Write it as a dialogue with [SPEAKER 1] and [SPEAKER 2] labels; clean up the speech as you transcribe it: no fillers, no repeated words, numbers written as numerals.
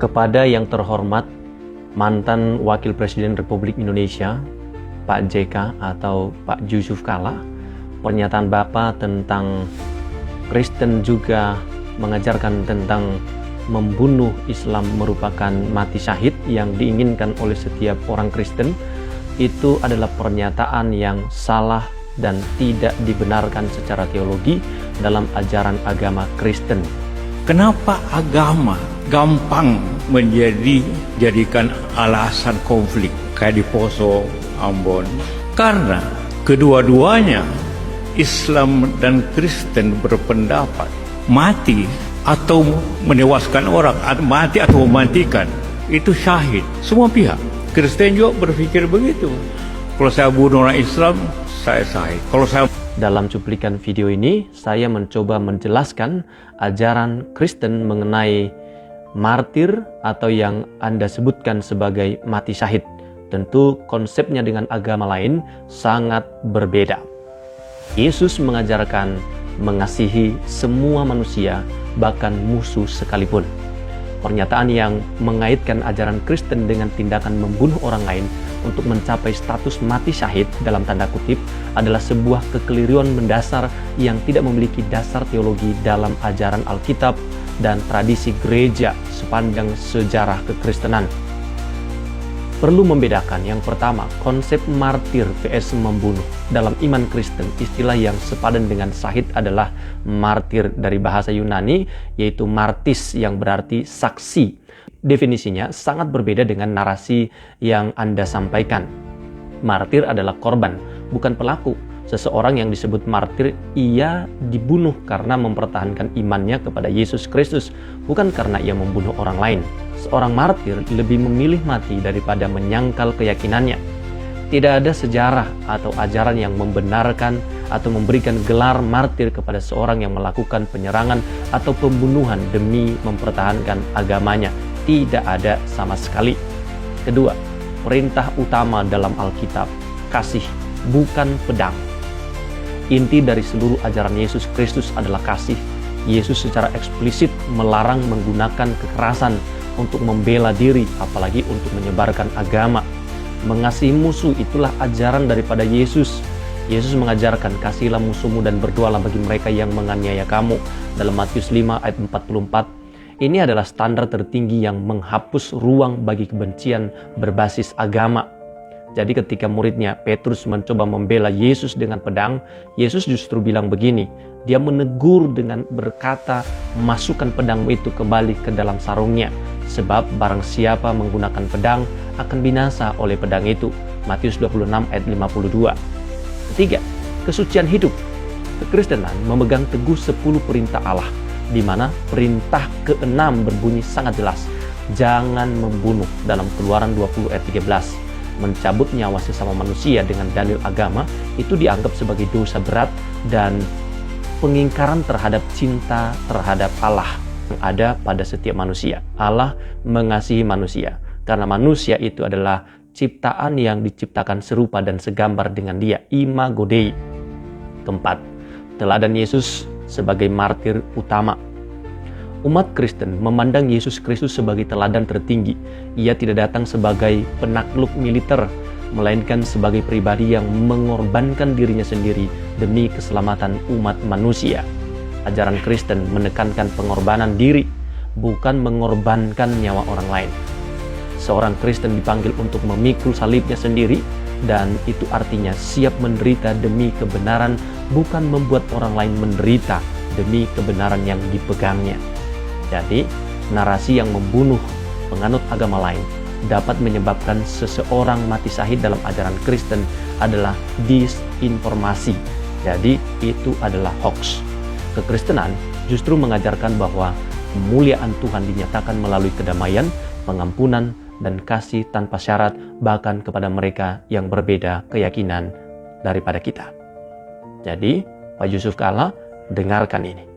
[SPEAKER 1] Kepada yang terhormat mantan Wakil Presiden Republik Indonesia, Pak JK atau Pak Yusuf Kalla, pernyataan Bapak tentang Kristen juga mengajarkan tentang membunuh Islam merupakan mati syahid yang diinginkan oleh setiap orang Kristen, itu adalah pernyataan yang salah dan tidak dibenarkan secara teologi dalam ajaran agama Kristen.
[SPEAKER 2] Kenapa agama gampang jadikan alasan konflik kayak di Poso, Ambon? Karena kedua-duanya Islam dan Kristen berpendapat mati atau menewaskan orang, mati atau mematikan itu syahid. Semua pihak. Kristen juga berpikir begitu. Kalau saya bunuh orang Islam, saya syahid. Kalau saya
[SPEAKER 1] Dalam cuplikan video ini, saya mencoba menjelaskan ajaran Kristen mengenai martir atau yang Anda sebutkan sebagai mati syahid. Tentu konsepnya dengan agama lain sangat berbeda. Yesus mengajarkan mengasihi semua manusia, bahkan musuh sekalipun. Pernyataan yang mengaitkan ajaran Kristen dengan tindakan membunuh orang lain untuk mencapai status mati syahid dalam tanda kutip adalah sebuah kekeliruan mendasar yang tidak memiliki dasar teologi dalam ajaran Alkitab dan tradisi gereja sepanjang sejarah kekristenan. Perlu membedakan yang pertama, konsep martir vs membunuh. Dalam iman Kristen, istilah yang sepadan dengan syahid adalah martir dari bahasa Yunani, yaitu martis yang berarti saksi. Definisinya sangat berbeda dengan narasi yang Anda sampaikan. Martir adalah korban, bukan pelaku. Seseorang yang disebut martir, ia dibunuh karena mempertahankan imannya kepada Yesus Kristus, bukan karena ia membunuh orang lain. Seorang martir lebih memilih mati daripada menyangkal keyakinannya. Tidak ada sejarah atau ajaran yang membenarkan atau memberikan gelar martir kepada seorang yang melakukan penyerangan atau pembunuhan demi mempertahankan agamanya. Tidak ada sama sekali. Kedua, perintah utama dalam Alkitab, kasih, bukan pedang. Inti dari seluruh ajaran Yesus Kristus adalah kasih. Yesus secara eksplisit melarang menggunakan kekerasan untuk membela diri, apalagi untuk menyebarkan agama. Mengasihi musuh itulah ajaran daripada Yesus. Yesus mengajarkan, kasihilah musuhmu dan berdoalah bagi mereka yang menganiaya kamu. Dalam Matius 5 ayat 44. Ini adalah standar tertinggi yang menghapus ruang bagi kebencian berbasis agama. Jadi ketika muridnya Petrus mencoba membela Yesus dengan pedang, Yesus justru bilang begini. Dia menegur dengan berkata, masukkan pedangmu itu kembali ke dalam sarungnya. Sebab barang siapa menggunakan pedang akan binasa oleh pedang itu. Matius 26 ayat 52. Ketiga, kesucian hidup. Kekristenan memegang teguh 10 perintah Allah, di mana perintah ke-6 berbunyi sangat jelas. Jangan membunuh dalam Keluaran 20 ayat 13. Mencabut nyawa sesama manusia dengan dalil agama itu dianggap sebagai dosa berat dan pengingkaran terhadap cinta terhadap Allah yang ada pada setiap manusia. Allah mengasihi manusia karena manusia itu adalah ciptaan yang diciptakan serupa dan segambar dengan Dia, imago Dei. Keempat, teladan Yesus sebagai martir utama. Umat Kristen memandang Yesus Kristus sebagai teladan tertinggi. Ia tidak datang sebagai penakluk militer, melainkan sebagai pribadi yang mengorbankan dirinya sendiri demi keselamatan umat manusia. Ajaran Kristen menekankan pengorbanan diri, bukan mengorbankan nyawa orang lain. Seorang Kristen dipanggil untuk memikul salibnya sendiri, dan itu artinya siap menderita demi kebenaran, bukan membuat orang lain menderita demi kebenaran yang dipegangnya. Jadi, narasi yang membunuh penganut agama lain dapat menyebabkan seseorang mati syahid dalam ajaran Kristen adalah disinformasi. Jadi, itu adalah hoax. Kekristenan justru mengajarkan bahwa kemuliaan Tuhan dinyatakan melalui kedamaian, pengampunan, dan kasih tanpa syarat bahkan kepada mereka yang berbeda keyakinan daripada kita. Jadi, Pak Yusuf Kalla, dengarkan ini.